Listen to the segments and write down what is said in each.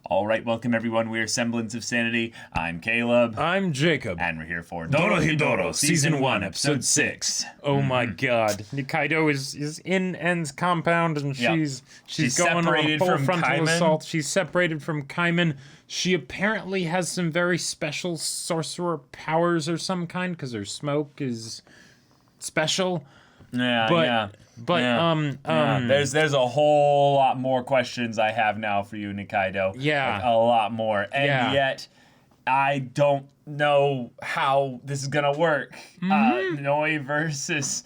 All right, welcome everyone. We're Semblance of Sanity. I'm Caleb. I'm Jacob. And we're here for Dorohedoro, Season 1, Episode 6. Oh my god. Nikaido is in N's compound and she's going separated on a full from frontal Caiman. assault. She's separated from Kaiman. She apparently has some very special sorcerer powers or some kind because her smoke is special. There's a whole lot more questions I have now for you, Nikaido. Yeah. Like, a lot more. And yet, I don't know how this is gonna work. Noi versus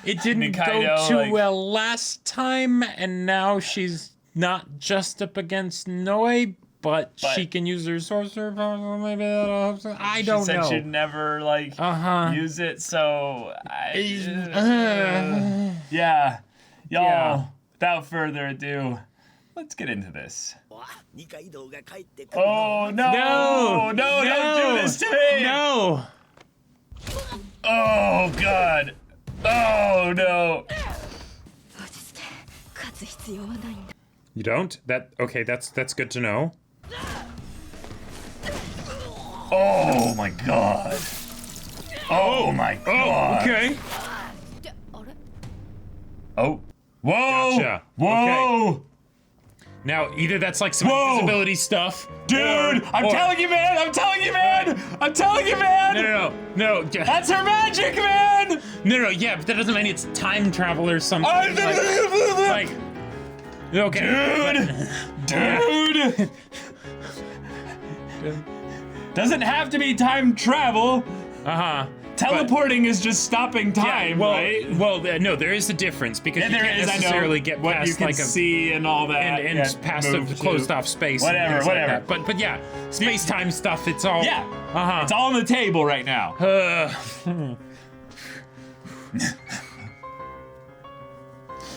It didn't Nikaido, go too well last time, and now she's not just up against Noi, but she can use her sorcerer powers. Maybe that'll help. I don't know. She said she'd never use it, so yeah. Y'all, without further ado, let's get into this. Oh no! No, don't do this to me! No! Oh god! Oh no! You don't? That's good to know. Oh my god! Oh my god! Okay. Oh. Whoa! Gotcha. Whoa! Okay. Now, either that's like some invisibility stuff. Dude! I'm telling you, man! I'm telling you, man! I'm telling you, man! No. That's her magic, man! No, yeah, but that doesn't mean it's time travel or something. Okay. Dude! Doesn't have to be time travel. Teleporting is just stopping time, right? Well, no, there is a difference because you can't necessarily get what past you can see and all that, and past the closed off space. Whatever. Like that. But yeah, space time stuff. It's all It's all on the table right now.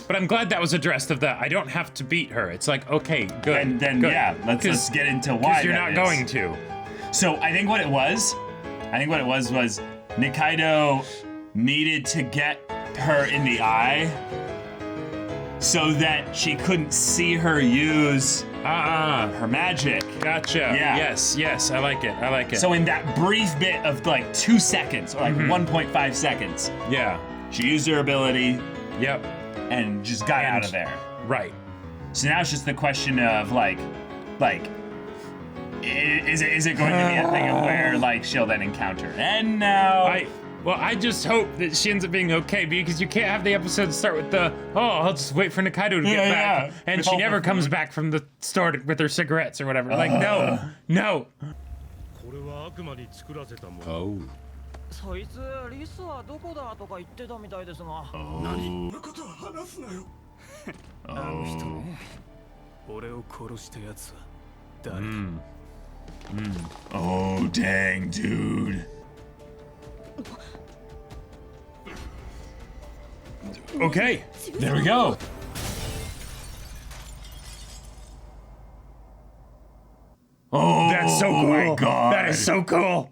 But I'm glad that was addressed. Of that, I don't have to beat her. It's like, okay, good. And then good. let's get into why you're not going to. So I think what it was was Nikaido needed to get her in the eye so that she couldn't see her use her magic. Gotcha. Yeah. Yes, I like it. So in that brief bit of like 2 seconds or like 1.5 seconds, she used her ability. Yep. And just got out of there. Right. So now it's just the question of is it going to be a thing of where she'll then encounter? And now I just hope that she ends up being okay because you can't have the episode start with I'll just wait for Nikaido to get back. And she never comes back from the store with her cigarettes or whatever. No. Oh. そいつリスはどこだとか言ってたみたいですが。何？のことは話すなよ。あの人ね。俺を殺したやつは誰だ？Oh dang, dude. Okay, there we go. Oh, that's so cool. My God. That is so cool.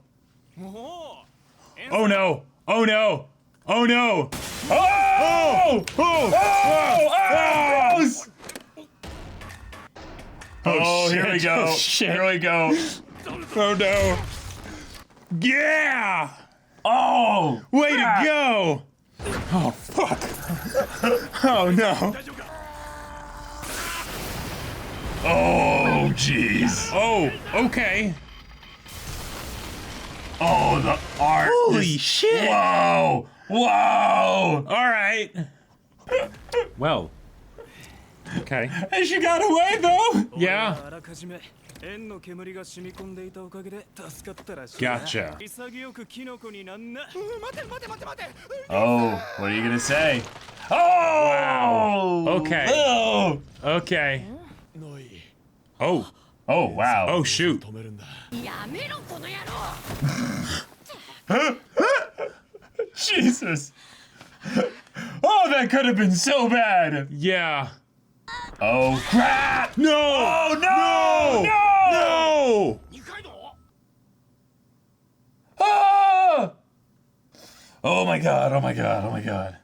Oh no! Oh no! Oh no! Oh! Oh, here we go. Oh, shit. Here we go. Oh no! Yeah! Oh! Way to go! Oh fuck! Oh no! Oh jeez! Oh, okay. Oh, the art! Holy shit! Whoa! Whoa! All right. Well. Okay. And she got away though. Yeah. Gotcha. Oh, what are you gonna say? Oh! Wow. Okay. Oh! Okay. Oh. Oh wow. Oh shoot. Jesus. Oh, that could have been so bad. Yeah. Oh crap! No! Oh no! No! Oh! Oh my god, oh my god, oh my god.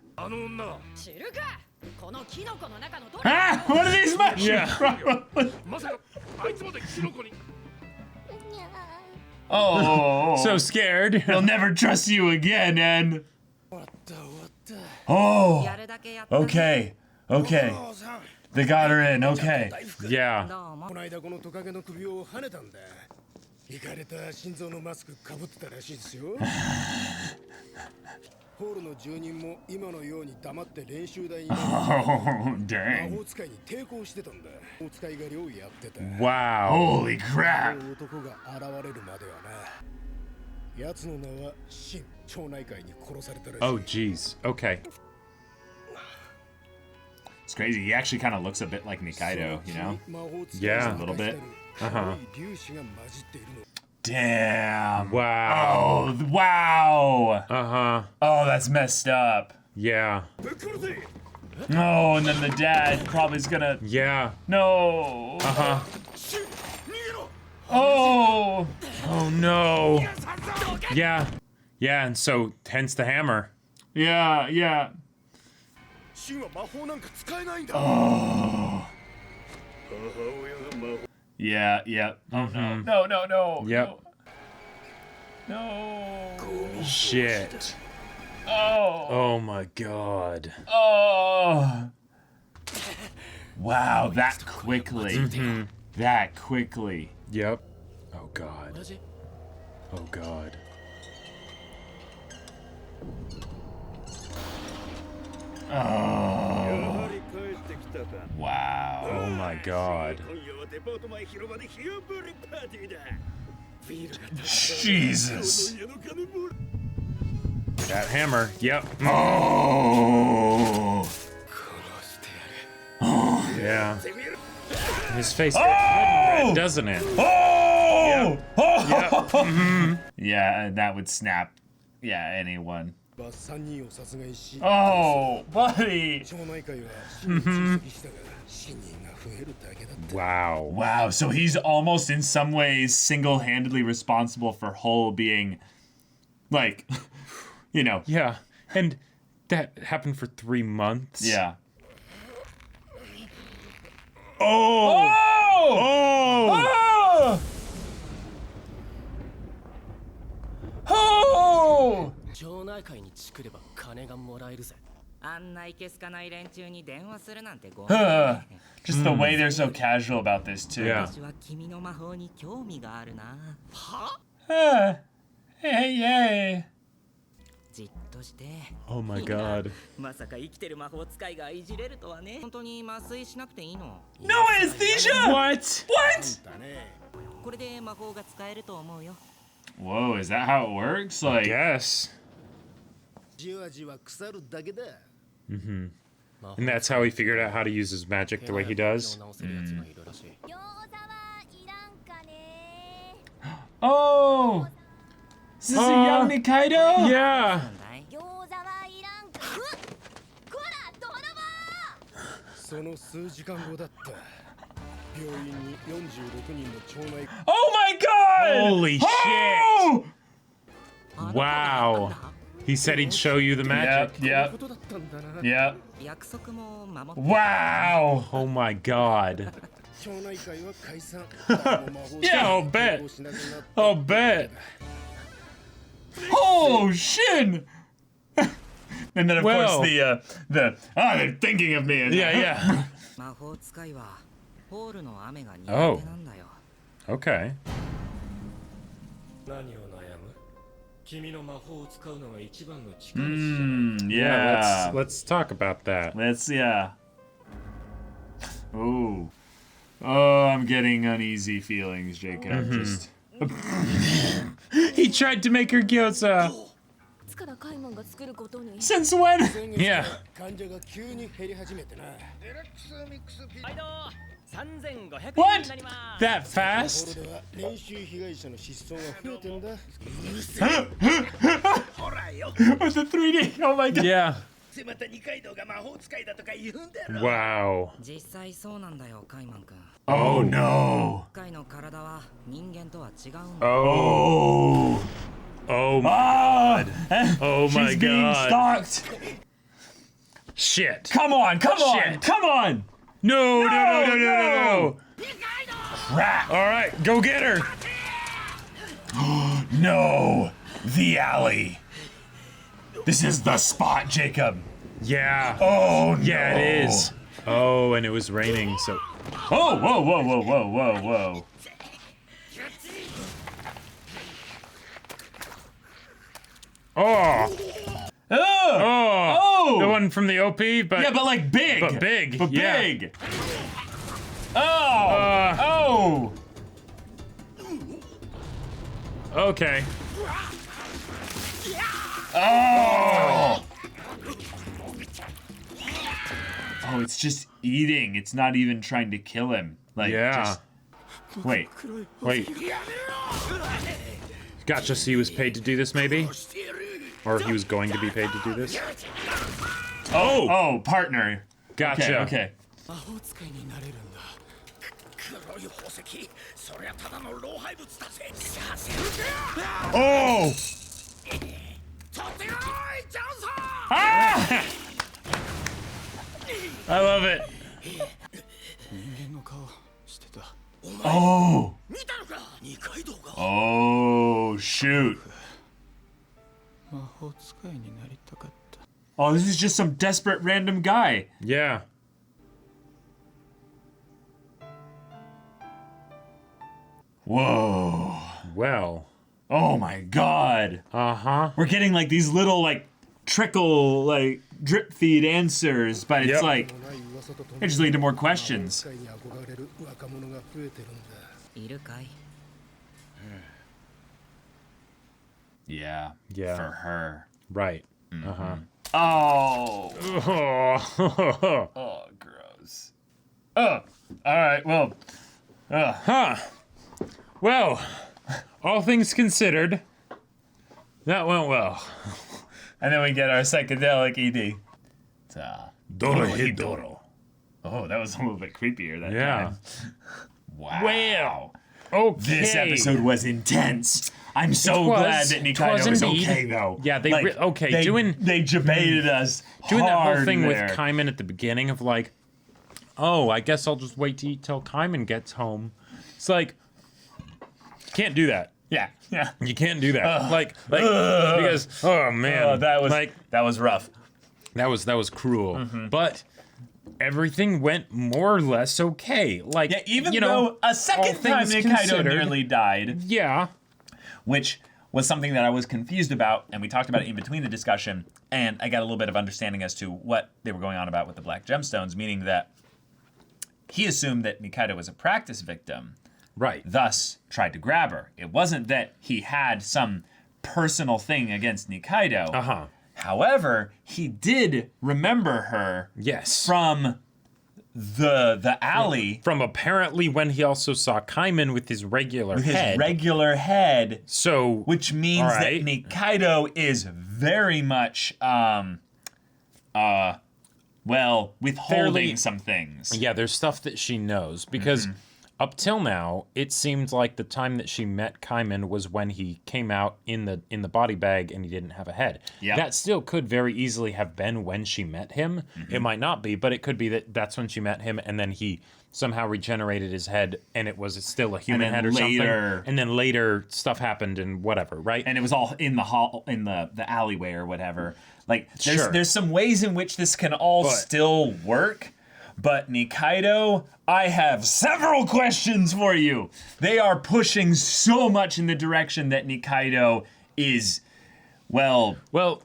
Ah! What are these mushrooms? Yeah. Oh. So scared. He'll never trust you again, and... Oh. Okay. Okay. They got her in. Okay. Yeah. この間このトカゲの首を跳ねたんだ。イカれた心臓のマスクかぶってたらしいですよ。ホールの住人も今のように黙って練習台に Oh, 魔 dang. 法使いに抵抗してたんだ。魔法使い狩りをやってた。 Wow. Holy crap. 男が現れるまではな。奴の名はシン、町内会に殺されたらしい。 Oh, jeez. Okay. It's crazy. He actually kind of looks a bit like Nikaido, you know? Yeah. A little bit. Uh-huh. Damn. Wow. Oh, wow. Uh-huh. Oh, that's messed up. Yeah. Oh, and then the dad probably is gonna... Yeah. No. Uh-huh. Oh. Oh, no. Yeah. Yeah, and so, hence the hammer. Yeah, yeah. Oh. Yeah, yeah. Oh, no. No, no, no. Yep. No. No. Shit. Oh. Oh, my God. Oh. Wow, that quickly. That quickly. Yep. Oh, God. Oh, God. Oh. Wow. Oh, my God. Jesus. That hammer. Yep. Oh. Yeah. His face gets Oh! red, doesn't it? Oh. Yep. Yeah, that would snap. Yeah, anyone. 3人を殺害し、 Oh, buddy. 町内会は死に追跡したが、死人が増えるだけだった。 Wow. Wow, so he's almost in some ways single-handedly responsible for Hull being, like, you know. Yeah. And that happened for 3 months. Yeah. Oh! Oh! Oh! Oh! 町内会にチクれば金がもらえるぜ。あんないけすかない連中に電話するなんてごめん Huh. Just the way they're so casual about this, too. Yeah. 私は君の魔法に興味があるな。 Huh. Hey, yay. じっとして。 Oh my God. まさか生きてる魔法使いがいじれるとはね。本当に麻酔しなくていいの。 No anesthesia! What? What? だね。これで魔法が使えると思うよ。 Whoa, is that how it works? Like, Yes. じわじわ腐るだけだ。 And that's how he figured out how to use his magic the way he does. 直せるやつがいるらしい。 oh! Is this a young Nikaido? Yeah. なんだいその数時間後だった。病院に46人の町内 Oh my god! Holy Oh! Wow. He said he'd show you the magic. Yep, ことだったんだな。 yep. 約束も守って Wow! Oh my God. 町内会は解散。 Yeah, I'll bet. I'll bet. Oh, Shin! And then of Well. course they're thinking of me. Yeah, yeah. 魔法使いはホールの雨が苦手 Oh. なんだよ。 Okay. 何を悩む？君の魔法を使うのが一番の力 Yeah. Let's talk about that. Yeah. Ooh. Oh, I'm getting uneasy feelings, Jacob. Just. He tried to make her gyoza. いつからカイマンが作ることに Since when? Yeah. 患者が急に減り始めてな。はいどう3500 What? になります。 That とこ fast? ろでは練習被害者の失踪が増えてんだ。 With the 3D. Oh my god. Yeah. また二階堂が魔法使いだとか言うんだろ。 Wow. 実際そうなんだよ、カイマン君。 Oh no. 機械の体は人間とは違うんだ。 Oh. Oh my. Ah! Oh my She's being God. stalked. Shit. Come on, come on, Shit. come on! No. Crap! All right, go get her. No! The alley! This is the spot, Jacob! Yeah. Oh, no! Yeah, it is. Oh, and it was raining, so. Oh, whoa, whoa, whoa, whoa, whoa, whoa. Oh. Oh! The one from the OP, but. Yeah, but like big! But big, But yeah. big! Oh! Okay. Oh! Oh, it's just eating. It's not even trying to kill him. Like, Yeah. just... Wait. Wait. Gotcha, so he was paid to do this, maybe? Or he was going to be paid to do this? Oh! Oh, partner. Gotcha. Okay. 魔法使いになれるんだ黒い宝石そりゃただの老廃物だぜさせるか Oh! とってこいチャンス Ah! I love it. 人間の顔してた Oh! 見たのか二階堂が Oh, shoot. 魔法使いになりたかった Oh, this is just some desperate random guy. Yeah. Whoa. Well. Oh my god. Uh-huh. We're getting like these little like trickle like drip feed answers, but it's Yep. like ない噂ととも it just lead to more questions. に憧れる若者が増えてるんだいるかい Yeah. Yeah. For her. Right. Uh-huh. Oh. Oh. Oh, gross. Oh. All right. Well. Huh. Well, all things considered, that went well. And then we get our psychedelic ED. It's, Dorohedoro. Oh, that was a little bit creepier that Yeah. time. Wow. Well. Okay. This episode was intense. I'm so It was. glad that It Nikaido was was indeed. okay though. Yeah, they okay, They, doing- they debated us. Doing that whole hard thing there. with Caiman at the beginning of like, oh, I guess I'll just wait to eat till Caiman gets home. It's like, can't do that. Yeah, yeah. You can't do that. Like because oh man, that was like that was rough. that was cruel. Mm-hmm. But everything went more or less okay. Like Yeah, even you though know, a second all time things Nikaido considered, nearly died, yeah, which was something that I was confused about, and we talked about it in between the discussion, and I got a little bit of understanding as to what they were going on about with the Black Gemstones, meaning that he assumed that Nikaido was a practice victim, right. thus tried to grab her. It wasn't that he had some personal thing against Nikaido. Uh-huh. However, he did remember her Yes. from the alley From apparently when he also saw Caiman with his regular with his head. regular head, So which means all right. that Nikaido is very much well, withholding Fairly- some things. yeah, there's stuff that she knows because Mm-hmm. up till now, it seemed like the time that she met Caiman was when he came out in the body bag and he didn't have a head. Yep. That still could very easily have been when she met him. Mm-hmm. It might not be, but it could be that that's when she met him and then he somehow regenerated his head and it was still a human then head or later- something. And then later stuff happened and whatever, right? And it was all in the hall, in the alleyway or whatever. Like Sure. there's some ways in which this can all But- still work. But Nikaido, I have several questions for you. They are pushing so much in the direction that Nikaido is, well, Well,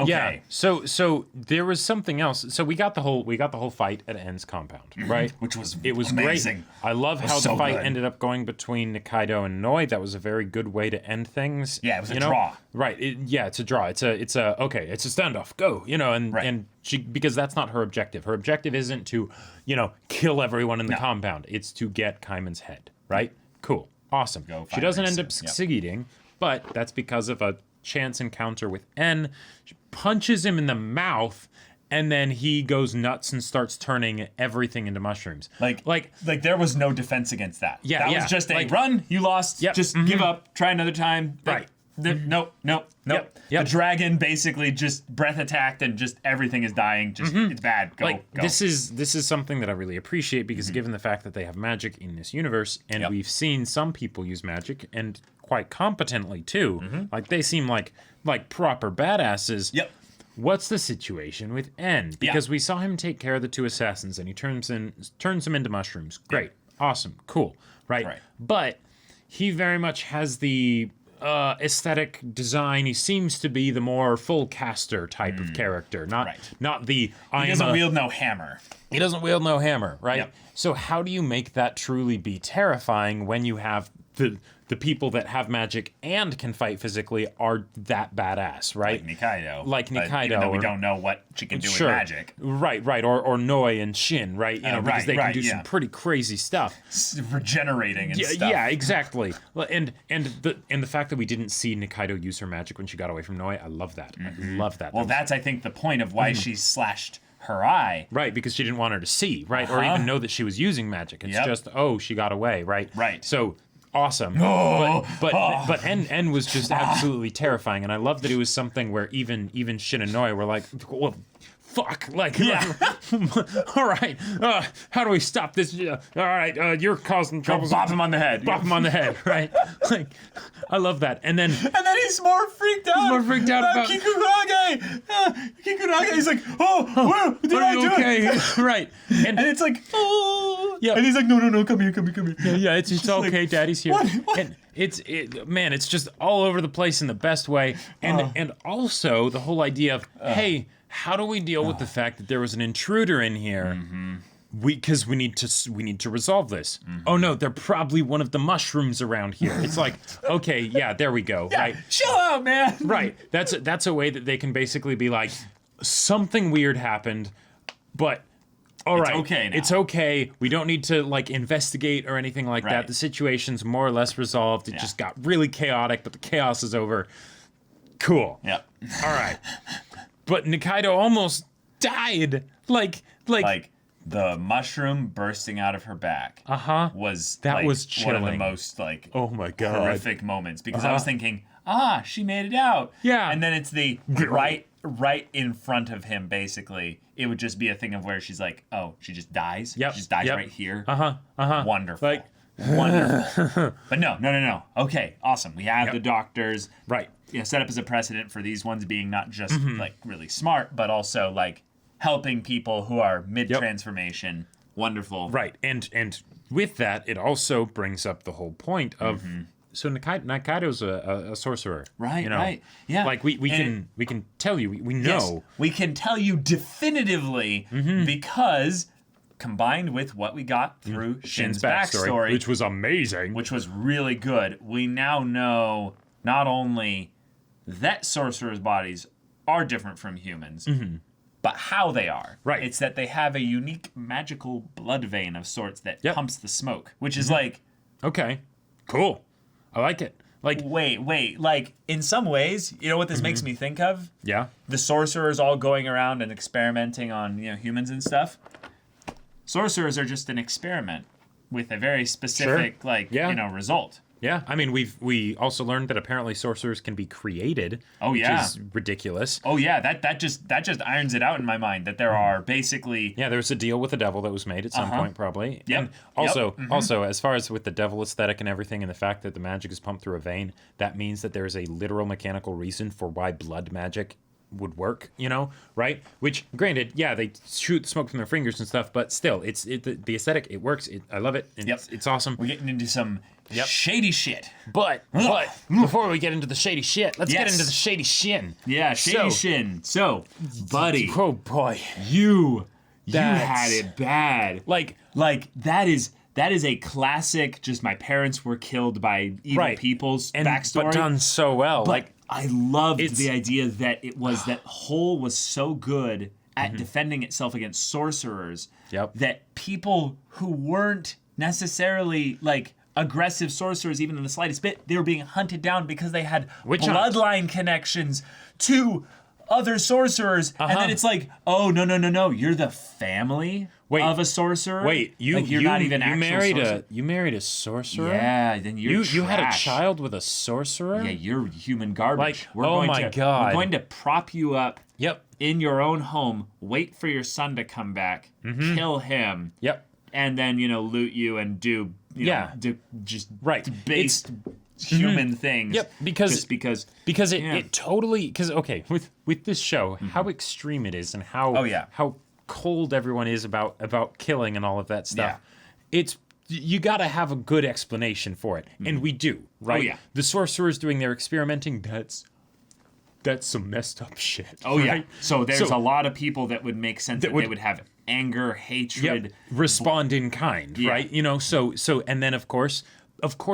yeah. Okay. So there was something else. So we got the whole fight at En's compound, right? which was It was amazing. great. I love how so the fight good. ended up going between Nikaido and Noi. That was a very good way to end things. Yeah, it was a you know? draw. Right. It's a draw. It's a okay. It's a standoff. Go. And Right. and she, because that's not her objective. Her objective isn't to kill everyone in the compound. It's to get Kaiman's head. Right. Cool. Awesome. Go She find doesn't her end up soon. Yep. succeeding, but that's because of a chance encounter with N. She punches him in the mouth, and then he goes nuts and starts turning everything into mushrooms. like there was no defense against that. Yeah, that yeah. was just a Like- run. You lost. Yep, Just give up. Try another time. Like, Right. Nope. Yep. The dragon basically just breath attacked and just everything is dying. Just it's bad. Go. This is something that I really appreciate because given the fact that they have magic in this universe, and we've seen some people use magic and quite competently too. Like they seem like proper badasses. Yep. What's the situation with N? Because we saw him take care of the two assassins, and he turns them into mushrooms. Great, awesome, cool, right? But he very much has the aesthetic design. He seems to be the more full caster type of character, not the. He doesn't wield no hammer. He doesn't wield no hammer, right? Yep. So how do you make that truly be terrifying when you have the people that have magic and can fight physically are that badass, right? Like Nikaido. Even though we don't know what she can do with magic. Right. Or Noi and Shin, right? You know, because they can do some pretty crazy stuff. Regenerating and stuff. Yeah, exactly. And the fact that we didn't see Nikaido use her magic when she got away from Noi, I love that. I love that. Well, that's, I think, the point of why she slashed her eye. Right, because she didn't want her to see, right? Or even know that she was using magic. It's just, she got away, right? Right. So awesome. But N was just absolutely terrifying, and I love that it was something where even Shin and Noi were like, well, fuck, like, all right, how do we stop this? All right, you're causing trouble. Bop him on the head. Bop him on the head, right? Like, I love that. And then he's more freaked out. He's more freaked out about Kikurage. Kikurage. He's like, where did I do it? Right. And it's like, oh. Yeah. And he's like, no, come here. Yeah, it's okay, like, Daddy's here. What? And it's just all over the place in the best way. And also the whole idea of, hey, how do we deal with the fact that there was an intruder in here? Because we need to resolve this. Oh no, they're probably one of the mushrooms around here. It's like, okay, yeah, there we go. Yeah, right, chill out, man. Right. That's a way that they can basically be like, something weird happened, but all right, okay now. It's okay. We don't need to like investigate or anything like that. The situation's more or less resolved. It just got really chaotic, but the chaos is over. Cool. Yep. All right. But Nikaido almost died. Like the mushroom bursting out of her back. Was that like, was chilling. One of the most like oh my god horrific moments because I was thinking, she made it out. Yeah. And then it's the right in front of him, basically. It would just be a thing of where she's like, she just dies. Yep. She just dies right here. Wonderful. Like, wonderful. But no. Okay, awesome. We have the doctors. Right. Set up as a precedent for these ones being not just like really smart, but also like helping people who are mid-transformation. Wonderful. Right. And with that, it also brings up the whole point of so Nikaido's a sorcerer, right? You know? Right, yeah. Like we can tell you, we know. Yes, we can tell you definitively because combined with what we got through Shin's backstory, which was amazing, which was really good, we now know not only that sorcerers' bodies are different from humans, but how they are. Right. It's that they have a unique magical blood vein of sorts that pumps the smoke, which is like, okay, cool. I like it. Like, wait. Like, in some ways, you know what this makes me think of? Yeah. The sorcerers all going around and experimenting on, humans and stuff. Sorcerers are just an experiment with a very specific, result. Yeah, I mean, we also learned that apparently sorcerers can be created. Oh yeah, which is ridiculous. Oh yeah, that just irons it out in my mind that there are basically there was a deal with the devil that was made at some point probably. Yep. And also as far as with the devil aesthetic and everything, and the fact that the magic is pumped through a vein, that means that there is a literal mechanical reason for why blood magic would work, right? Which, granted, they shoot smoke from their fingers and stuff, but still, the aesthetic, it works. I love it. It's awesome. We're getting into some shady shit. But before we get into the shady shit, let's get into the shady Shin. Yeah, shady Shin. So, buddy. Oh boy, you had it bad. Like that is a classic. Just my parents were killed by evil people's backstory, but done so well. But I loved the idea that it was that Whole was so good at defending itself against sorcerers that people who weren't necessarily like aggressive sorcerers, even in the slightest bit, they were being hunted down because they had bloodline connections to other sorcerers. And then it's like, oh, no, you're the family of a sorcerer. Wait, you're not even you actual married sorcerer. you married a sorcerer? Yeah, then you're you had a trash. child with a sorcerer? Yeah, you're human garbage. Like, oh my God. We're going to prop you up Yep. in your own home, wait for your son to come back, kill him, Yep. and then, loot you and do, do just Right. based human things. Yep, because just because it totally okay, with this show, how extreme it is and how Oh, yeah. how cold everyone is about killing and all of that stuff. It's you got to have a good explanation for it, and we do, right? Oh, yeah. The sorcerers doing their experimenting, that's some messed up shit. Oh yeah. right? So there's a lot of people that would make sense that they would have anger, hatred, respond in kind, right? So and then of course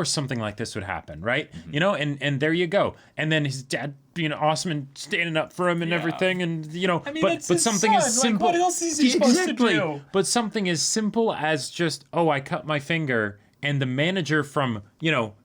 something like this would happen, right? And there you go. And then his dad being awesome and standing up for him and everything, and but something as simple. Like, what else is he supposed to do? But something as simple as just, I cut my finger, and the manager from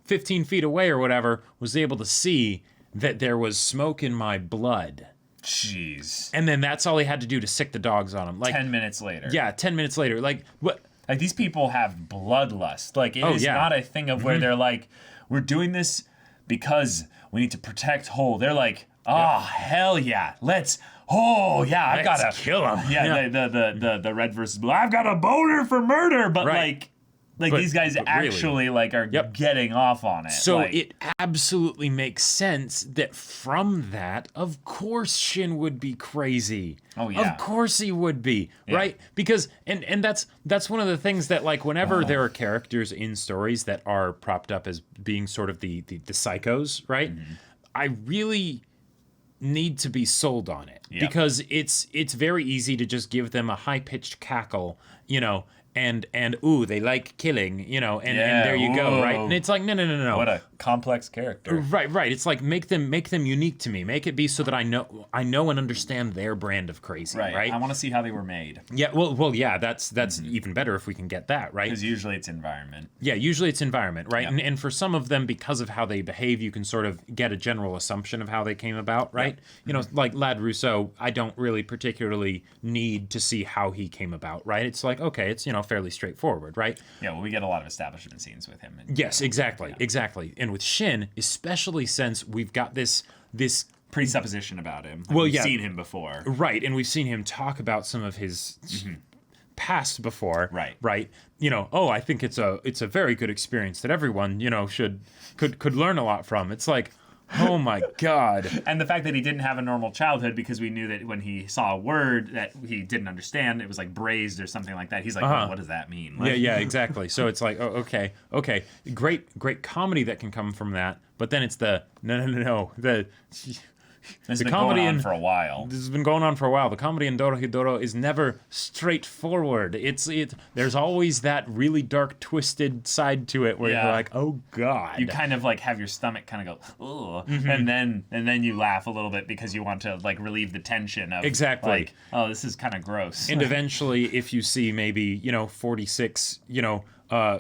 15 feet away or whatever was able to see that there was smoke in my blood. Jeez. And then that's all he had to do to sick the dogs on him. Like 10 minutes later. Yeah, 10 minutes later. Like what? Like these people have bloodlust. Like it is not a thing of where they're like, we're doing this because we need to protect whole. They're like, hell yeah, let's I gotta kill him. Yeah, the red versus blue. I've got a boner for murder, but but these guys actually really, are getting off on it. So it absolutely makes sense that from that, of course, Shin would be crazy. Oh yeah, of course he would be, right? Because and that's one of the things that whenever there are characters in stories that are propped up as being sort of the psychos, right? I really need to be sold on it because it's very easy to just give them a high pitched cackle, and ooh, they like killing, and there you go, right? And it's like no. What a complex character. Right. It's like make them unique to me. Make it be so that I know and understand their brand of crazy, right? I want to see how they were made. Yeah, well, yeah, that's even better if we can get that, right? Because usually it's environment. Yeah, usually it's environment, right? Yep. And for some of them, because of how they behave, you can sort of get a general assumption of how they came about, right? Yep. Like Lad Rousseau, I don't really particularly need to see how he came about, right? It's like, okay, it's, fairly straightforward, right? Yeah, well, we get a lot of establishment scenes with him. Yes, exactly. And with Shin, especially since we've got this presupposition about him. We've seen him before. Right, and we've seen him talk about some of his past before. Right. I think it's a very good experience that everyone, could learn a lot from. It's like, oh my God. And the fact that he didn't have a normal childhood because we knew that when he saw a word that he didn't understand, it was like braised or something like that. He's like, well, what does that mean? Like, yeah, exactly. So it's like, okay. Great comedy that can come from that. But then it's the, no. This has been comedy going on for a while. This has been going on for a while. The comedy in Dorohedoro is never straightforward. There's always that really dark, twisted side to it where you're like, oh God. You kind of like have your stomach kind of go, ugh, and then you laugh a little bit because you want to like relieve the tension of like, oh, this is kind of gross. And eventually, if you see maybe 46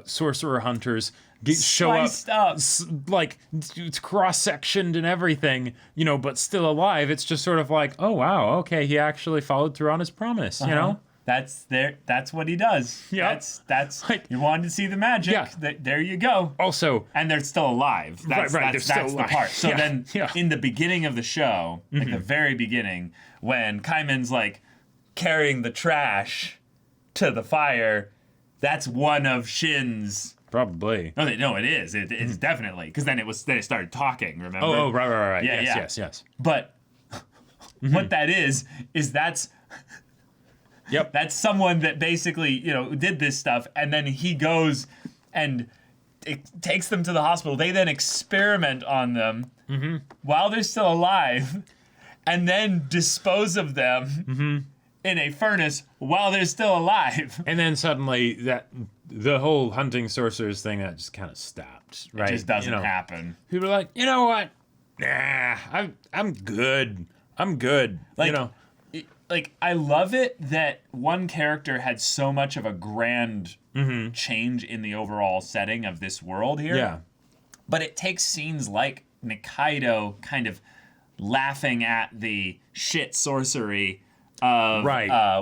sorcerer hunters show up. Like it's cross-sectioned and everything, but still alive. It's just sort of like, oh wow, okay, he actually followed through on his promise, That's what he does. Yeah, that's like, you wanted to see the magic. Yeah. There you go. Also, and they're still alive. That's the part. So then, in the beginning of the show, like the very beginning, when Kaiman's like carrying the trash to the fire, that's one of Shin's. Probably. No, it is. It's definitely because then it started talking. Remember? Oh, right. Yeah, yes. But what that is that's. Yep. That's someone that basically did this stuff, and then he goes and it takes them to the hospital. They then experiment on them while they're still alive, and then dispose of them in a furnace while they're still alive. And then suddenly the whole hunting sorcerers thing that just kind of stopped, right? It just doesn't happen. People are like, you know what? Nah, I'm good. Like I love it that one character had so much of a grand change in the overall setting of this world here. Yeah. But it takes scenes like Nikaido kind of laughing at the shit sorcery of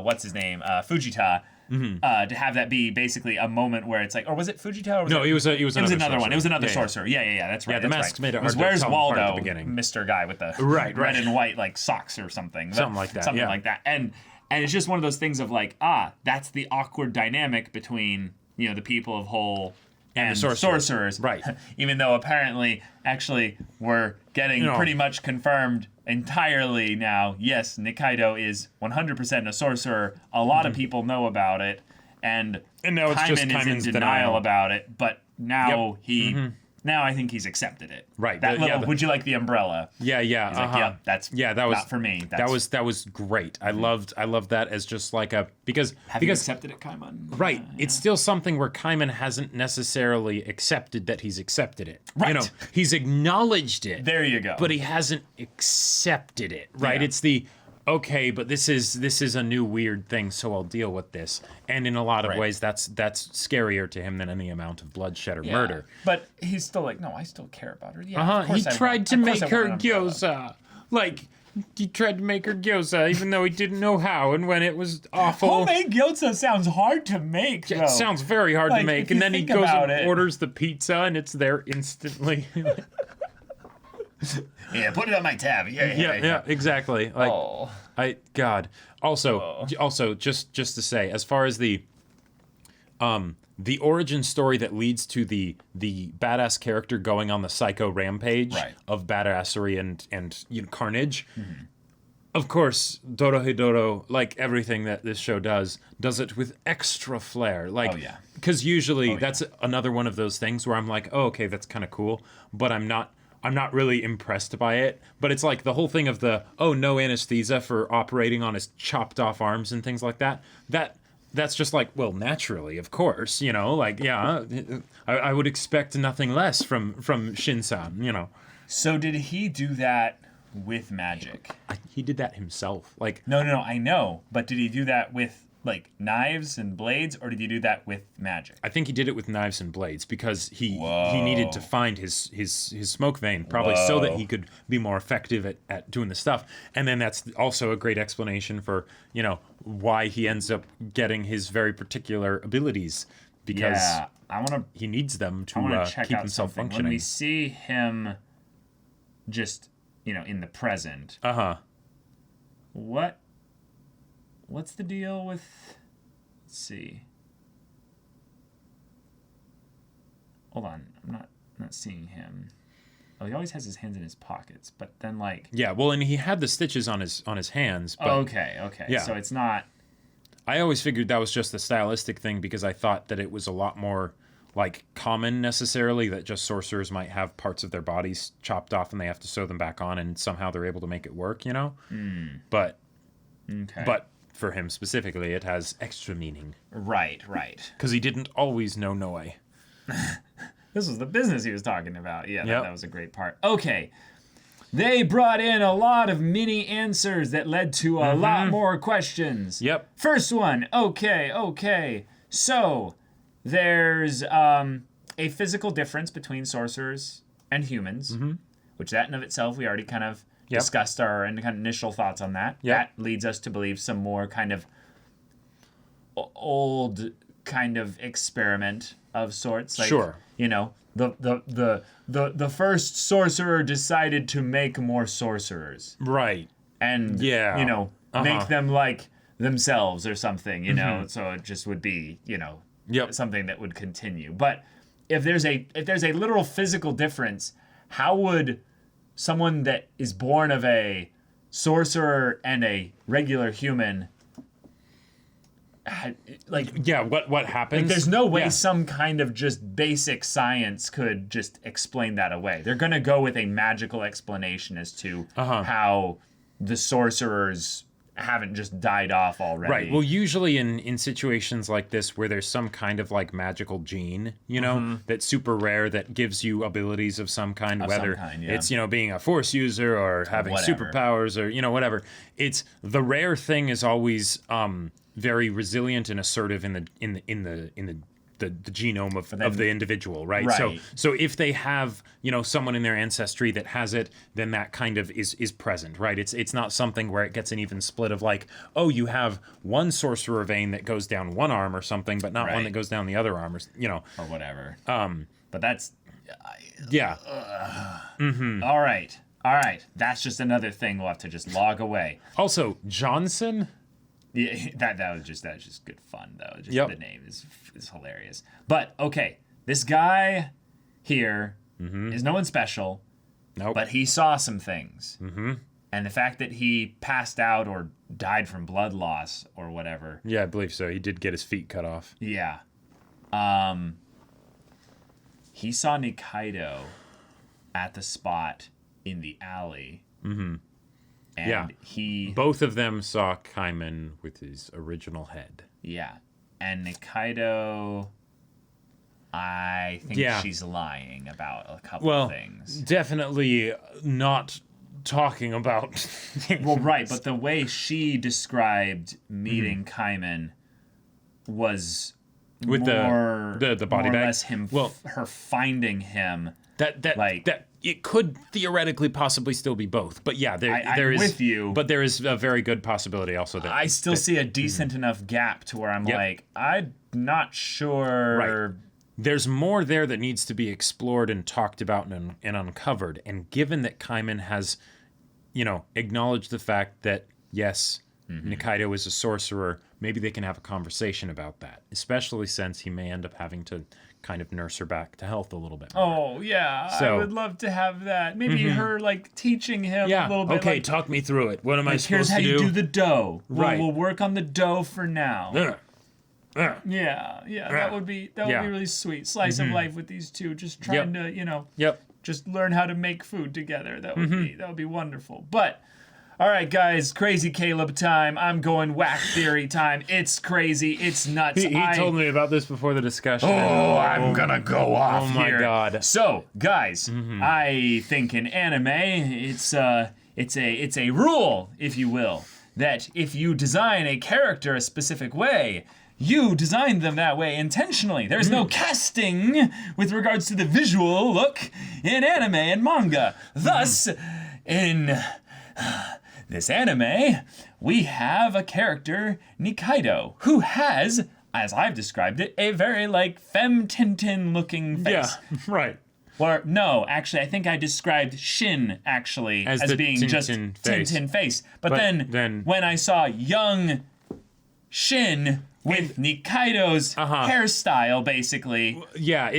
what's his name? Fujita. to have that be basically a moment where it's like, or was it Fujita? Or was No, it was another another one. It was another Yeah, yeah. sorcerer. Yeah, that's right. Yeah, the that's masks right. made it It was hard to Where's tell them apart at the Waldo, beginning. Mr. Guy with the Right. red and white like socks or something. Something like that, Something yeah. like that. And it's just one of those things of like, that's the awkward dynamic between, the people of Whole and the sorcerers. sorcerers. Right. Even though apparently, actually, we're getting pretty much confirmed entirely now. Yes, Nikaido is 100% a sorcerer. A lot of people know about it. And now it's just Kaiman is Kaiman's in denial denial. about it. But now now I think he's accepted it. Right. That little, the- would you like the umbrella? Yeah. He's like, yep, that's that was not for me. That was great. I loved that as just like a because accepted it, Kaiman. right. It's still something where Kaiman hasn't necessarily accepted that he's accepted it. Right. He's acknowledged it. There you go. But he hasn't accepted it. Right. Yeah. It's the okay, but this is a new weird thing, so I'll deal with this. And in a lot of Right. ways, that's scarier to him than any amount of bloodshed or Yeah. murder. But he's still like, no, I still care about her. Yeah, of He course I tried want- to of course make I her want an umbrella. gyoza. Like, he tried to make her gyoza, even though he didn't know how. And when it was awful, Homemade gyoza sounds hard to make, though. it sounds very hard Like, to make. if And you then he think goes about and it. orders the pizza, and it's there instantly. Yeah, put it on my tab. yeah, exactly. Like, Oh. God. Also, just to say, as far as the origin story that leads to the badass character going on the psycho rampage Right. of badassery and carnage. Of course, Dorohedoro, like everything that this show does it with extra flair. Like, Oh, yeah. because usually that's another one of those things where I'm like, oh, okay, that's kind of cool, but I'm not really impressed by it. But it's like the whole thing of no anesthesia for operating on his chopped off arms and things like that. That's just like, well, naturally, of course, like, yeah, I would expect nothing less from Shin-san, So did he do that with magic? He did that himself. Like, No, I know. But did he do that with, like, knives and blades, or did he do that with magic? I think he did it with knives and blades because he needed to find his smoke vein, probably so that he could be more effective at doing the stuff. And then that's also a great explanation for, why he ends up getting his very particular abilities, because Yeah, I want to he needs them to check keep out himself something. When functioning. we see him just, in the present, Uh-huh. what's the deal with, let's see. Hold on, I'm not seeing him. Oh, he always has his hands in his pockets, but then like, Yeah, well, and he had the stitches on his hands, but okay. Yeah. So it's not, I always figured that was just a stylistic thing because I thought that it was a lot more like common necessarily that just sorcerers might have parts of their bodies chopped off and they have to sew them back on and somehow they're able to make it work, But okay. but for him specifically, it has extra meaning Right. because he didn't always know Noe. This was the business he was talking about. Yeah, Yep. that was a great part. Okay. They brought in a lot of mini answers that led to a lot more questions. Yep. First one. Okay. So, there's a physical difference between sorcerers and humans, which that in of itself, we already kind of Yep. discussed our initial thoughts on that. Yep. That leads us to believe some more kind of old kind of experiment of sorts. Like, Sure. The first sorcerer decided to make more sorcerers Right. and Yeah. make them like themselves or something, so it just would be, Yep. something that would continue. But if there's a literal physical difference, how would someone that is born of a sorcerer and a regular human Yeah, what happens? there's no way Yeah. some kind of just basic science could just explain that away. They're going to go with a magical explanation as to how the sorcerers haven't just died off already. Right. Well, usually in situations like this where there's some kind of like magical gene, that's super rare that gives you abilities of some kind, Of some whether kind, yeah. it's, being a force user or having Whatever. superpowers or, whatever. It's the rare thing is always very resilient and assertive in the genome of the individual, right? Right. So if they have, someone in their ancestry that has it, then that kind of is present, right? It's not something where it gets an even split of like, oh, you have one sorcerer vein that goes down one arm or something, but not one that goes down the other arm, or whatever. But that's yeah. all right. That's just another thing we'll have to just log away. Also, Johnson. Yeah, that's just good fun though. Just Yep. the name is hilarious. But okay, this guy here is no one special. Nope. But he saw some things. Mm-hmm. And the fact that he passed out or died from blood loss or whatever. Yeah, I believe so. He did get his feet cut off. Yeah. He saw Nikaido at the spot in the alley. Mm-hmm. And both of them saw Caiman with his original head. Yeah. And Nikaido, I think she's lying about a couple of things. Definitely not talking about... Well, right, but the way she described meeting Kaiman was with more, the body more bag. or less him, her finding him. That it could theoretically possibly still be both, but yeah, there is with you. But there is a very good possibility also that I still see a decent enough gap to where I'm like, I'm not sure. Right. There's more there that needs to be explored and talked about and uncovered. And given that Kaiman has, acknowledged the fact that yes, Nikaido is a sorcerer, maybe they can have a conversation about that. Especially since he may end up having to kind of nurse her back to health a little bit more. Oh yeah, So, I would love to have that. Maybe her teaching him a little bit. Okay, talk me through it. What am I supposed here's to do? how you do the dough. Right. We'll work on the dough for now. Yeah. That would be really sweet. Slice of life with these two, just trying to just learn how to make food together. That would be wonderful. But all right, guys, crazy Caleb time. I'm going whack theory time. It's crazy. It's nuts. He told me about this before the discussion. Oh, I'm gonna go off my here. God. So, guys, I think in anime, it's a rule, if you will, that if you design a character a specific way, you designed them that way intentionally. There's no casting with regards to the visual look in anime and manga. Thus, in this anime, we have a character, Nikaido, who has, as I've described it, a very femme Tintin looking face. Yeah, right. Or no, actually, I think I described Shin actually as being Tintin just face. Tintin face. But then when I saw young Shin with Nikaido's hairstyle, basically, yeah,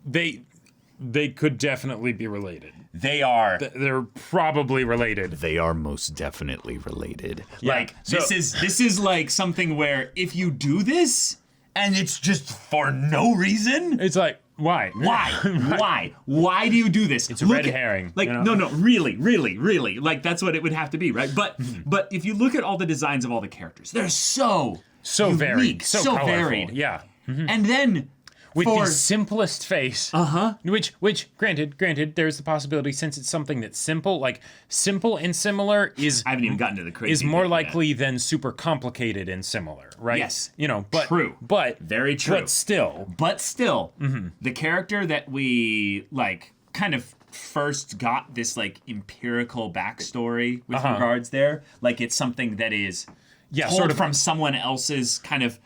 they could definitely be related. they are. They're probably related. They are most definitely related. Yeah. This is like something where if you do this and it's just for no reason, It's like, why? why do you do this? It's a red herring. No, really, like that's what it would have to be, right? But if you look at all the designs of all the characters, they're so unique, varied, so colorful. varied. Yeah. And then With for the simplest face. Which granted, there's the possibility, since it's something that's simple, like simple and similar is I haven't even gotten to the crazy is more bit yet. likely than super complicated and similar, right? Yes. But True. But Very true. But still, the character that we kind of first got this empirical backstory with regards there, it's something that is told sort of from someone else's kind of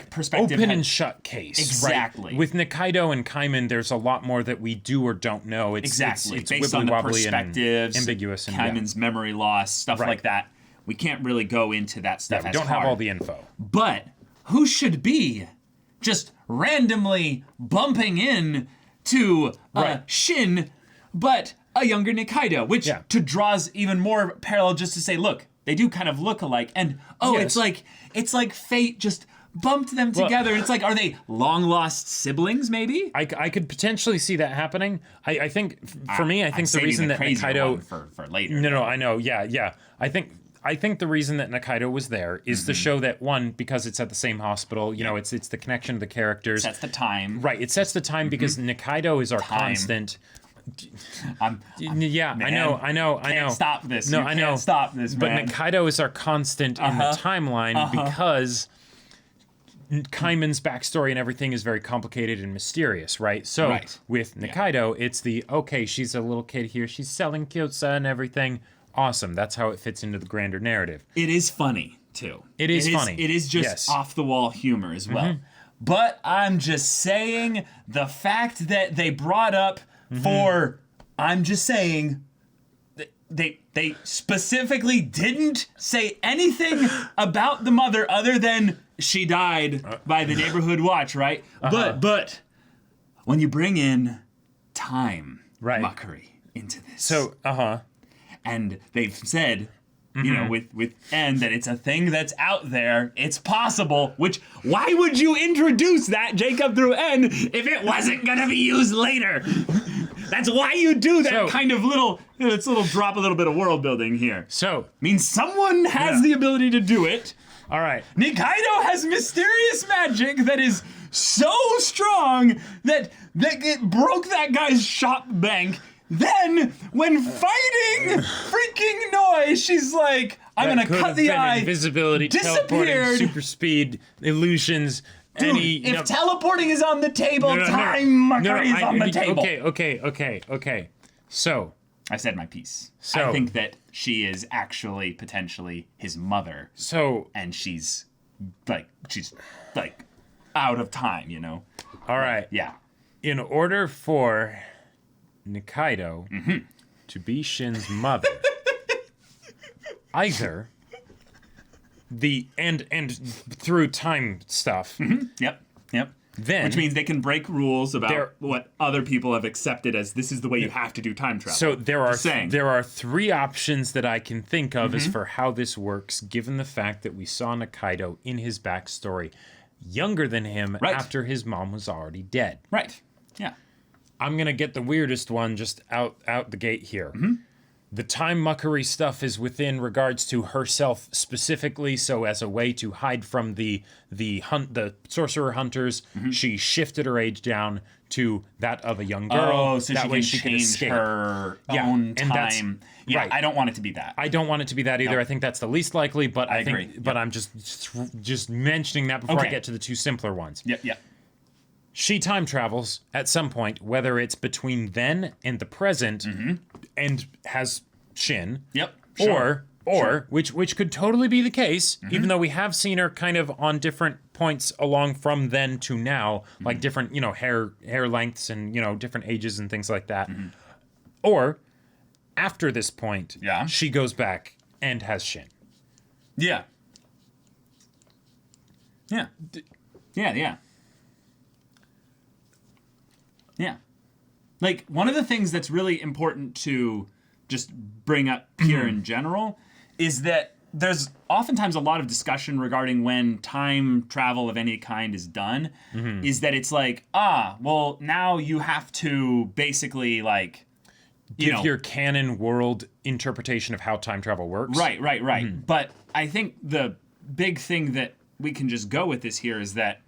perspective. Open and shut case. Exactly. Right? With Nikaido and Kaiman, there's a lot more that we do or don't know. It's It's based on the wibbly-wobbly perspectives, and ambiguous, and Kaiman's memory loss, stuff like that. We can't really go into that stuff. we as don't have hard. all the info. But who should be just randomly bumping in to Shin, but a younger Nikaido, which to draws even more parallel just to say, look, they do kind of look alike, and Yes. it's like fate just bumped them together. It's like, are they long lost siblings? Maybe. I could potentially see that happening. I think for me, I think the reason that Nikaido for later. No, I know. Yeah. I think the reason that Nikaido was there is to show that, one, because it's at the same hospital, it's the connection to the characters. Sets the time. Right, it sets the time because Nikaido is our constant. Man, I know. Can't stop this. No, You I know. Can't stop this, But man. Nikaido is our constant in the timeline because Caiman's backstory and everything is very complicated and mysterious, right? So Right. with Nikaido, it's okay, she's a little kid here, she's selling kyosa and everything. Awesome. That's how it fits into the grander narrative. It is funny too. It is funny. It is just Yes. off the wall humor as well. But I'm just saying the fact that they brought up I'm just saying they specifically didn't say anything about the mother other than she died by the neighborhood watch, right? But when you bring in time muckery into this. So, And they've said, you know, with N that it's a thing that's out there, it's possible, which, why would you introduce that, Jacob, through N if it wasn't gonna be used later? That's why you do that kind of little drop a little bit of world building here. So, Means someone has the ability to do it. all right. Nikaido has mysterious magic that is so strong that it broke that guy's shop bank. Then, when fighting freaking Noi, she's like, I'm gonna cut the eye. Invisibility, teleporting, disappeared. super speed, illusions. Dude, if teleporting is on the table, time muckery is on the table. Okay. So, I said my piece. So- I think that she is actually potentially his mother, and she's like out of time, you know? all right. Yeah. In order for Nikaido to be Shin's mother, either and through time stuff, Yep. then Which means they can break rules about what other people have accepted as this is the way you have to do time travel. so there are Just saying. there are three options that I can think of as for how this works, given the fact that we saw Nikaido in his backstory younger than him after his mom was already dead. Right. Yeah. I'm gonna get the weirdest one just out the gate here. The time muckery stuff is within regards to herself specifically, so as a way to hide from the sorcerer hunters, she shifted her age down to that of a young girl. Oh, so that she way can she can change escape. her Yeah, own and that's- time. Yeah, right. I don't want it to be that. I don't want it to be that either. No. I think that's the least likely, but I think, agree. but I'm just mentioning that before I Okay. get to the two simpler ones. Yep. She time travels at some point, whether it's between then and the present, and has Shin. Yep. Or which could totally be the case, even though we have seen her kind of on different points along from then to now, like different, hair lengths and, different ages and things like that. Or after this point, she goes back and has Shin. Yeah. Yeah. Like, one of the things that's really important to just bring up here in general is that there's oftentimes a lot of discussion regarding when time travel of any kind is done, is that it's like, well, now you have to basically, like, Give your canon world interpretation of how time travel works. Right. But I think the big thing that we can just go with this here is that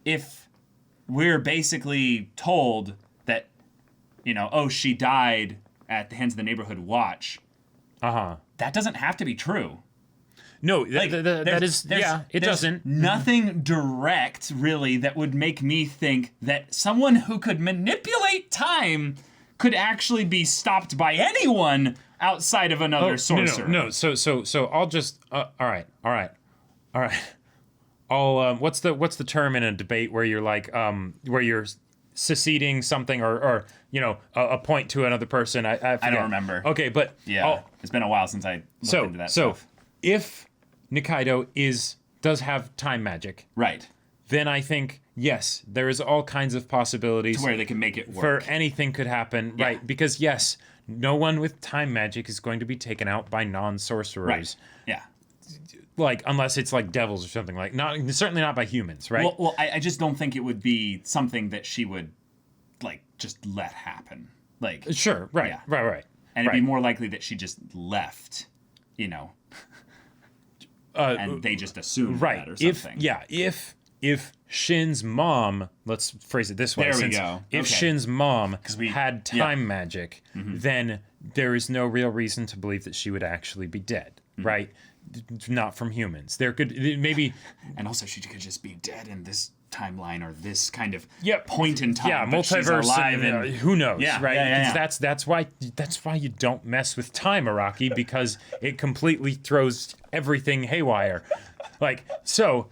if we're basically told that, she died at the hands of the neighborhood watch, that doesn't have to be true. No, Like, that is, it doesn't. Nothing direct, really, that would make me think that someone who could manipulate time could actually be stopped by anyone outside of another sorcerer. No. So I'll just. All right. I'll. What's the term in a debate where you're like where you're seceding something or a point to another person? I don't remember. Okay, but It's been a while since I looked into that stuff. If Nikaido does have time magic, Right. then I think yes, there is all kinds of possibilities To where they can make it for work. anything could happen, right? Because yes, no one with time magic is going to be taken out by non-sorcerers. Right. Yeah. Like, unless it's like devils or something, like certainly not by humans, right? Well, I just don't think it would be something that she would, like, just let happen. Like, Sure, right, yeah. right. And it'd be more likely that she just left, and they just assumed right. that or something. If Shin's mom, let's phrase it this way. There we go. If Okay. Shin's mom we- had time magic, then there is no real reason to believe that she would actually be dead, right? not from humans. There could maybe, And also, she could just be dead in this timeline or this kind of Yep. point in time. yeah, but she's multiverse, alive and, who knows, Yeah, right? yeah, yeah, yeah. That's why you don't mess with time, Araki, because it completely throws everything haywire. Like, so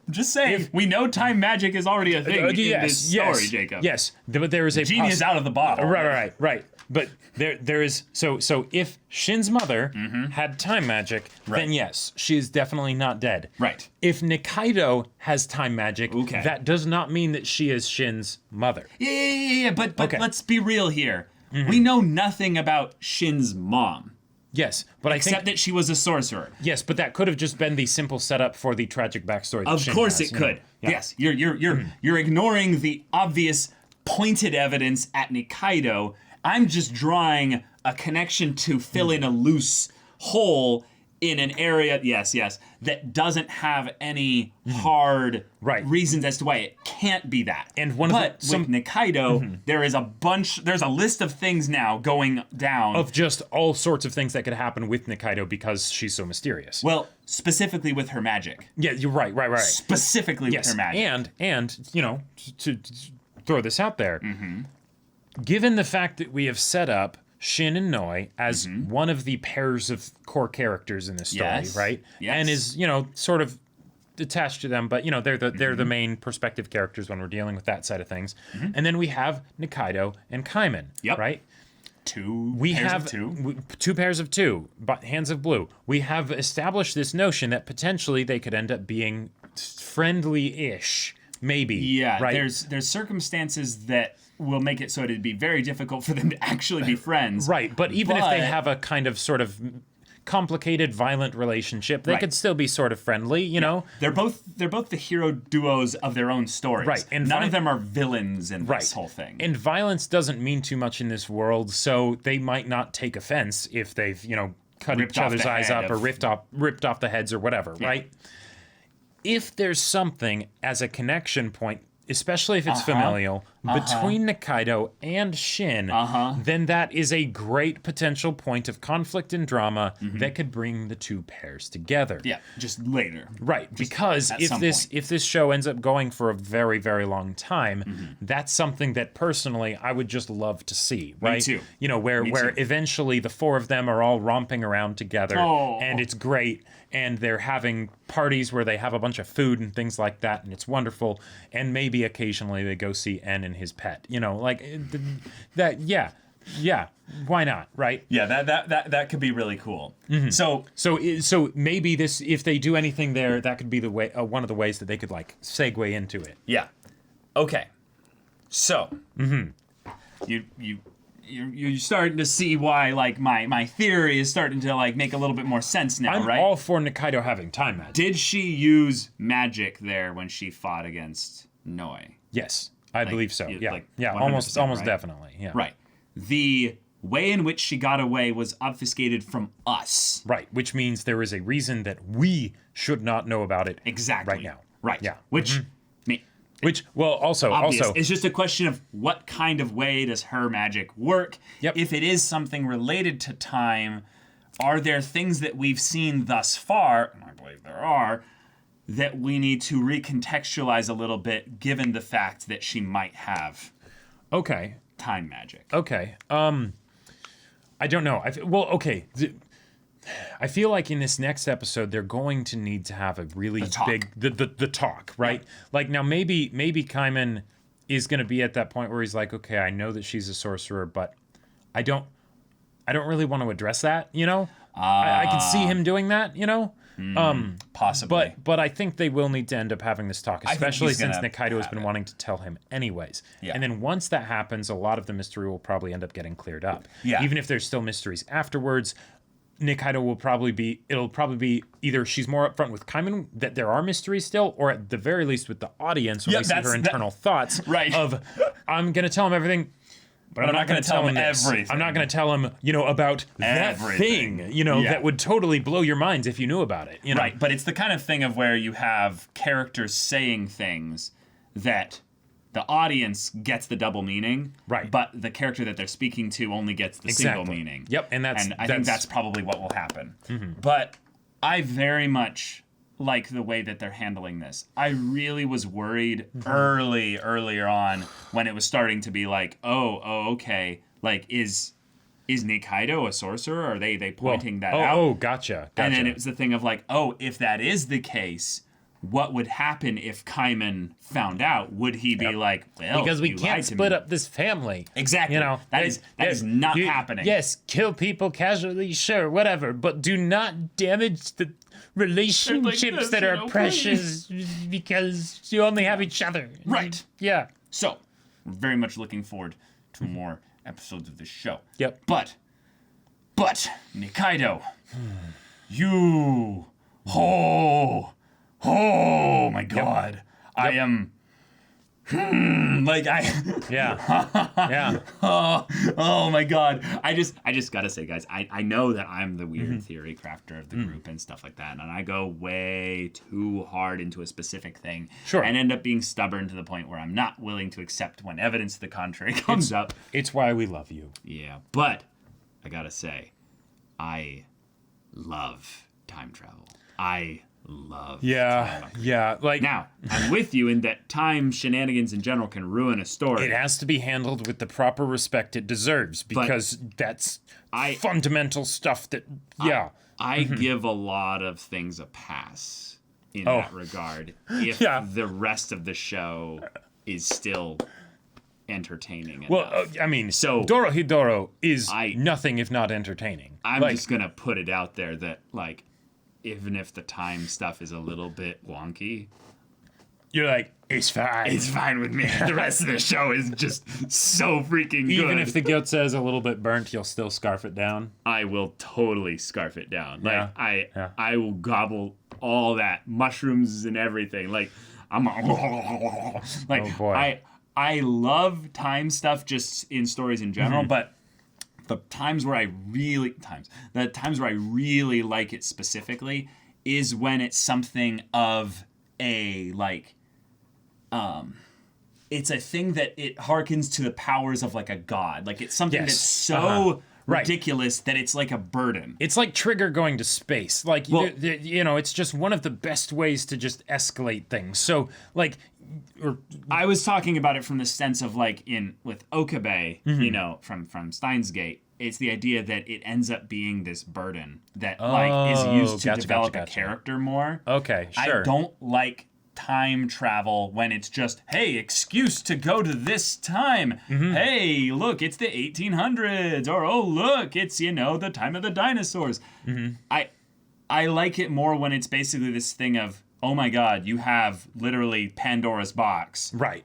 Just saying, we know time magic is already a thing in this story, yes, Jacob. Yes, but there is a Genie is out of the bottle. Right. But there is so if Shin's mother had time magic, Right. then yes, she is definitely not dead. Right. If Nikaido has time magic, Okay. that does not mean that she is Shin's mother. Yeah. But Okay. let's be real here. We know nothing about Shin's mom, Yes, but I except think that she was a sorcerer. yes, but that could have just been the simple setup for the tragic backstory. That Of Shin course has, it you know? could. Yeah. Yes, you're ignoring the obvious pointed evidence at Nikaido. I'm just drawing a connection to fill in a loose hole in an area, yes, that doesn't have any hard Right. reasons as to why it can't be that. And one of but the- with Nikaido, there's a list of things now going down. Of just all sorts of things that could happen with Nikaido because she's so mysterious. well, specifically with her magic. Yeah, you're right. Specifically with her magic. And you know, to throw this out there, Mm-hmm. given the fact that we have set up Shin and Noi as one of the pairs of core characters in this story, Mm-hmm. Yes. right? Yes. And is, you know, sort of attached to them, but you know, they're the main perspective characters when we're dealing with that side of things. And then we have Nikaido and Caiman, Yep. right? Two We pairs have of two. two pairs of two, but hands of blue. We have established this notion that potentially they could end up being friendly-ish, maybe. Yeah, right. there's circumstances that will make it so it'd be very difficult for them to actually be friends. Right, but even if they But- have a kind of sort of complicated, violent relationship, they Right. could still be sort of friendly, you know? They're both the hero duos of their own stories. Right, and none of them are villains in Right. this whole thing. And violence doesn't mean too much in this world, so they might not take offense if they've, you know, cut Ripped each off other's the eyes head up or of- ripped off the heads or whatever, right? If there's something as a connection point, especially if it's familial, between Nikaido and Shin, then that is a great potential point of conflict and drama that could bring the two pairs together. yeah, just later. Right, because at if some this point. if this show ends up going for a very, very long time, that's something that personally I would just love to see. Right, too. You know, where too. eventually the four of them are all romping around together, Oh. and it's great, and they're having parties where they have a bunch of food and things like that, and it's wonderful, and maybe occasionally they go see En and his pet. You know, like that. Yeah. Why not? Right. Yeah, that could be really cool. So So maybe this, if they do anything there, that could be the way, one of the ways that they could like segue into it. yeah, okay. So you're starting to see why like my theory is starting to like make a little bit more sense now, I'm right? all for Nikaido having time magic. Did she use magic there when she fought against Noi? Yes, I believe so. you- Yeah, like yeah, 100%, almost right? definitely. Yeah, Right. The way in which she got away was obfuscated from us. right. Which means there is a reason that we should not know about it Exactly. right now. Right. Yeah. Which, Which, well, also, obvious. It's just a question of what kind of way does her magic work. Yep. If it is something related to time, are there things that we've seen thus far, and I believe there are, that we need to recontextualize a little bit given the fact that she might have okay, time magic? okay. I don't know. Okay. I feel like in this next episode they're going to need to have a really talk. big the talk, right? Like now maybe Kaiman is going to be at that point where he's like, okay, I know that she's a sorcerer, but I don't really want to address that, you know? I can see him doing that, you know? Possibly. But I think they will need to end up having this talk, think especially he's since gonna Nikaido has have been it. wanting to tell him anyways. Yeah. And then once that happens, a lot of the mystery will probably end up getting cleared up. Yeah. Even if there's still mysteries afterwards, Nikaido will probably be either she's more upfront with Kaiman that there are mysteries still, or at the very least with the audience when Yeah, we see her that's- internal thoughts Right. of, I'm going to tell him everything, but I'm not going to tell him this. everything. I'm not going to tell him, you know, about that Everything. thing, you know, Yeah. that would totally blow your minds if you knew about it. You know? Right, but it's the kind of thing of where you have characters saying things that the audience gets the double meaning, Right. but the character that they're speaking to only gets the single Exactly. meaning. Yep, and I think that's probably what will happen. But I very much like the way that they're handling this. I really was worried earlier on when it was starting to be like, oh, okay. Like, is Nikaido a sorcerer? Are they pointing that out? Oh, gotcha. And then it was the thing of like, oh, if that is the case, what would happen if Caiman found out? Would he be like, well, because we you can't lied to split me. up this family. Exactly. You know, that is not happening. Yes, kill people casually, sure, whatever, but do not damage the relationships this, that you are know, precious because you only have each other. Right. Yeah. So, we're very much looking forward to more episodes of this show. Yep. But, Nikaido, you, oh my God, I am, Yeah. Yeah. oh my God, I just gotta say, guys, I know that I'm the weird theory crafter of the group and stuff like that, and I go way too hard into a specific thing, Sure. and end up being stubborn to the point where I'm not willing to accept when evidence to the contrary comes up. It's why we love you. Yeah, but I gotta say, I love time travel. I love time travel. Yeah. Like, Now, I'm with you in that time shenanigans in general can ruin a story. it has to be handled with the proper respect it deserves because that's fundamental stuff that, yeah. I give a lot of things a pass in that regard if the rest of the show is still entertaining Well, enough. I mean, So- Dorohedoro is nothing if not entertaining. I'm Like, just gonna put it out there that, like, even if the time stuff is a little bit wonky, you're like, it's fine. it's fine with me. The rest of the show is just so freaking good. Even if the gyotza is a little bit burnt, you'll still scarf it down. I will totally scarf it down. Like, Yeah. I will gobble all that mushrooms and everything. Like, I'm like, Oh, boy. I love time stuff just in stories in general, but the times where I really like it specifically is when it's something of a like it's a thing that it harkens to the powers of like a god. Like it's something Yes. that's so Right. ridiculous that it's like a burden. It's like Trigger going to space. Like, Well- you know, it's just one of the best ways to just escalate things. So, like, I was talking about it from the sense of like with Okabe, you know, from Steins Gate. It's the idea that it ends up being this burden that like is used to develop a character more. okay, sure. I don't like time travel when it's just, hey, excuse to go to this time. Hey, look, it's the 1800s. Or, oh, look, it's, you know, the time of the dinosaurs. I like it more when it's basically this thing of, oh my God, you have literally Pandora's box. Right.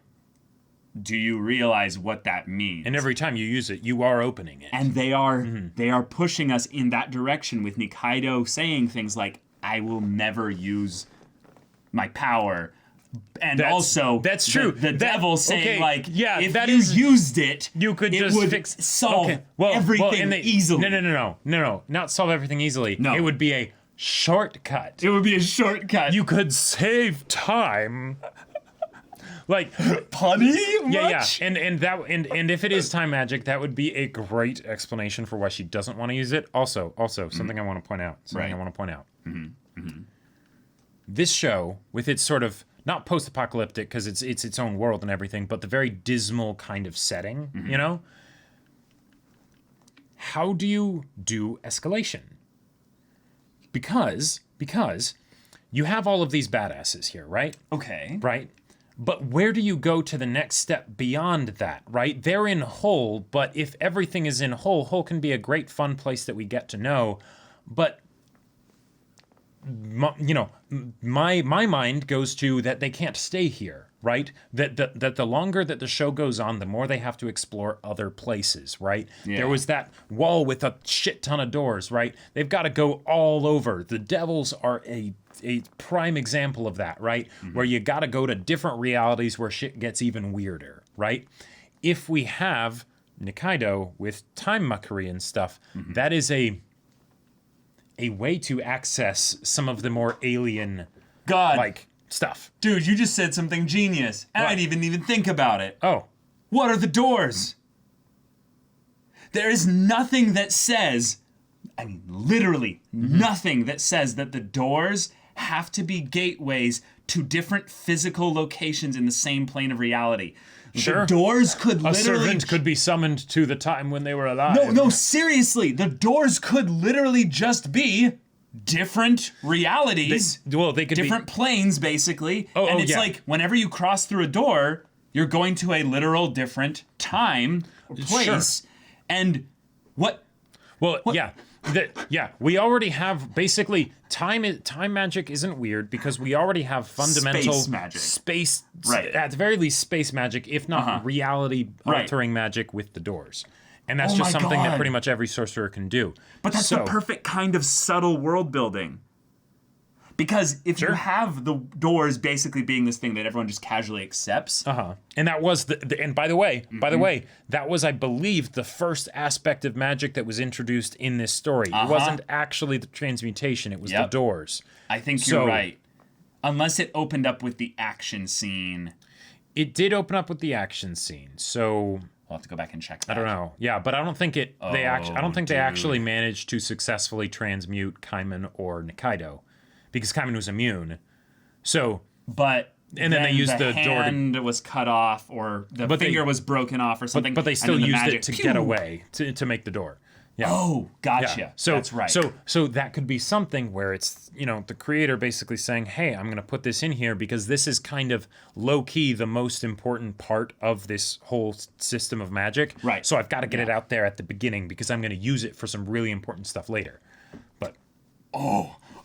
Do you realize what that means? And every time you use it, you are opening it. And they are pushing us in that direction with Nikaido saying things like, I will never use my power. And also, that's true. The devil saying, like, if that you is, used it, you could it just would solve everything easily. No, not solve everything easily. No. It would be a shortcut. It would be a shortcut. You could save time. Like, punny much? And if it is time magic, that would be a great explanation for why she doesn't want to use it. Also, something I want to point out. This show, with its sort of not post-apocalyptic because it's its own world and everything, but the very dismal kind of setting, you know? How do you do escalation? Because you have all of these badasses here, right? Okay. Right? But where do you go to the next step beyond that, right? They're in Hull, but if everything is in Hull, Hull can be a great fun place that we get to know. But, my mind goes to that they can't stay here, right? That the longer that the show goes on, the more they have to explore other places, right? Yeah. There was that wall with a shit ton of doors, right? They've got to go all over. The Devils are a prime example of that, right? Where you got to go to different realities where shit gets even weirder, right? If we have Nikaido with time muckery and stuff, that is a way to access some of the more alien like stuff. Dude, you just said something genius, and What? I didn't even think about it. Oh, What are the doors? There is nothing that says I mean, literally nothing that says that the doors have to be gateways to different physical locations in the same plane of reality. Sure. The doors could A literally... servant could be summoned to the time when they were alive. No, seriously. The doors could literally just be different realities. They could different planes, basically. Oh, and it's yeah. like, whenever you cross through a door, you're going to a literal different time or place. Sure. And what... Well, yeah. We already have basically time magic isn't weird because we already have fundamental Space magic. Space, Right. at the very least space magic, if not reality altering magic with the doors. And that's Oh just my something that God. pretty much every sorcerer can do. But that's the perfect kind of subtle world building. Because if you have the doors basically being this thing that everyone just casually accepts. And that was and by the way, that was, I believe, the first aspect of magic that was introduced in this story. It wasn't actually the transmutation, it was the doors. I think you're right. Unless it opened up with the action scene. It did open up with the action scene, so We'll have to go back and check that. I don't know. Yeah, but I don't think they actually managed to successfully transmute Caiman or Nikaido, because Caiman was immune. So, but and then they used the door hand was cut off, or the finger was broken off, or something. But they still used it to pew! get away to make the door. Yeah. Oh, gotcha. Yeah. So that's right. So that could be something where it's, the creator basically saying, hey, I'm going to put this in here because this is kind of low key the most important part of this whole system of magic. Right. So I've got to get it out there at the beginning because I'm going to use it for some really important stuff later. But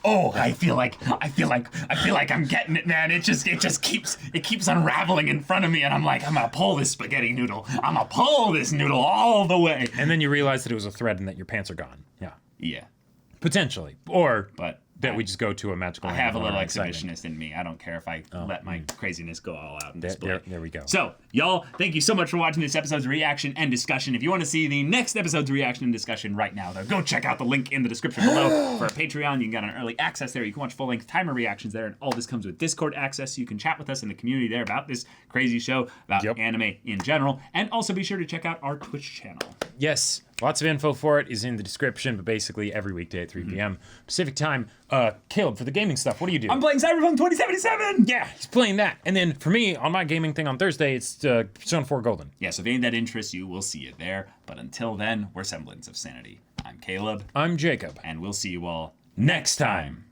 I feel like I'm getting it, man. It just keeps unraveling in front of me, and I'm like, I'm gonna pull this spaghetti noodle. I'm gonna pull this noodle all the way. And then you realize that it was a thread and that your pants are gone. Yeah. Yeah. Potentially. Or But that we just go to a magical I land have a and little learn excitement. exhibitionist in me. I don't care if I let my craziness go all out and display. There we go. So, y'all, thank you so much for watching this episode's reaction and discussion. If you want to see the next episode's reaction and discussion right now, though, go check out the link in the description below for our Patreon. You can get an early access there. You can watch full-length timer reactions there, and all this comes with Discord access, so you can chat with us in the community there about this crazy show, about anime in general, and also be sure to check out our Twitch channel. Yes, lots of info for it is in the description, but basically every weekday at 3 p.m. Pacific time. Caleb, for the gaming stuff, what do you do? I'm playing Cyberpunk 2077! Yeah, he's playing that. And then for me, on my gaming thing on Thursday, it's Persona 4 Golden. Yeah, so if any of that interests you, we'll see you there. But until then, we're Semblance of Sanity. I'm Caleb. I'm Jacob. And we'll see you all Next time.